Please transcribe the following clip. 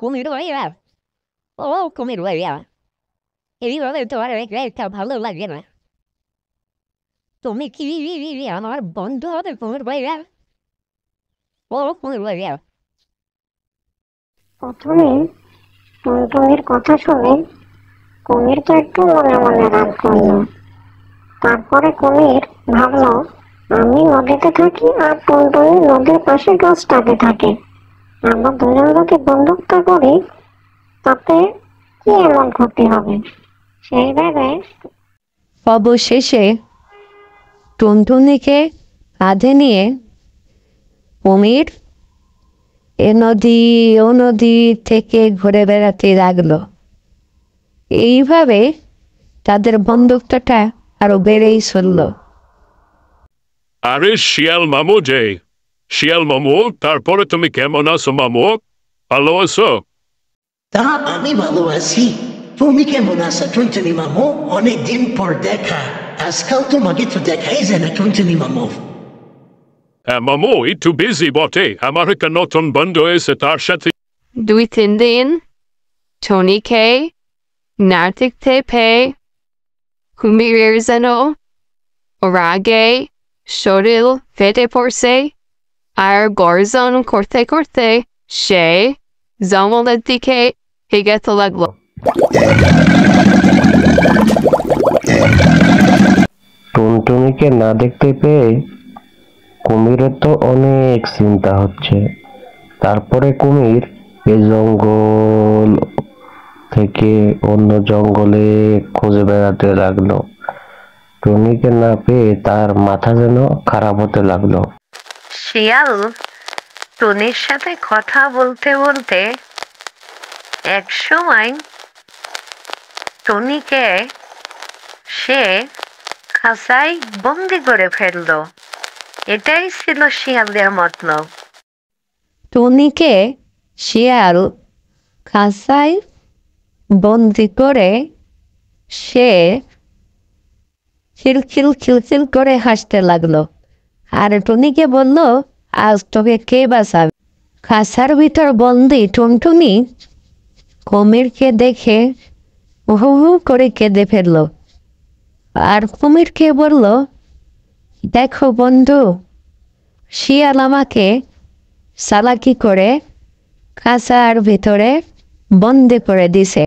কুমির ভাইয়া, ও কুমির ভাইয়া, এইভাবে তোমার একটা ভালো লাগে না। তুমি কি আমার বন্ধু হবে কুমির ভাইয়া? ও কুমির ভাইয়া। প্রথমে টুনটুনির কথা শুনে কুমির তো একটু মনে মনে রাগ করলো। তারপরে কুমির ভাবলো, আমি নদীতে থাকি আর টুনটুনি নদীর পাশে গাছটাতে থাকে, আমরা দুজন যদি বন্ধুত্ব করি তাতে কি এমন ক্ষতি হবে। সেই ভেবে অবশেষে টুনটুনিকে কাঁধে নিয়ে কুমির এ নদী ও নদী থেকে ঘুরে বেড়াতে লাগলো। এইভাবে তাদের বন্ধুত্বটা আরো বেড়েই চলল। আরে শিয়াল মামু যে, শিয়াল মামু, তারপরে তুমি কেমন আছো মামু? ভালো আছো? তা আমি ভালো আছি। তুমি কেমন আছো টুনটুনি মামু? অনেকদিন পর দেখা। আজকাল তোমাকে তো দেখাই যায় না টুনটুনি মামু। হ্যাঁ মামু, একটু বিজি বটে, আমার একটা নতুন বন্ধু এসে তার সাথে 2-3 দিন টনিকে না দেখতে পেয়ে কুমিরের যেন রাগে শরীর ফেটে পড়ছে, আর গর্জন করতে করতে সে জঙ্গলের দিকে এগোতে লাগলো। টুনটুনিকে না দেখতে পেয়ে কুমিরের তো অনেক চিন্তা হচ্ছে। তারপরে কুমির এই জঙ্গল থেকে অন্য জঙ্গলে খুঁজে বেড়াতে লাগলো। টুনিকে না পেয়ে তার মাথা যেন খারাপ হতে লাগলো। শিয়াল টুনির সাথে কথা বলতে বলতে এক সময় টুনিকে সে খাঁচায় বন্দি করে ফেললো। এটাই ছিল শিয়ালের মতলব। টুনিকে শিয়াল খাঁচায় বন্দি করে সে খিলখিল খিলখিল করে হাসতে লাগলো। আর টুনিকে বলল, আজ তোকে কে বাঁচাবে? খাঁচার ভিতর বন্দি টুনটুনি কুমিরকে দেখে হু হু করে কেঁদে ফেলল। আর কুমিরকে বলল, দেখো বন্ধু, শিয়াল আমাকে চালাকি করে খাঁচার ভিতরে বন্দি করে দিছে।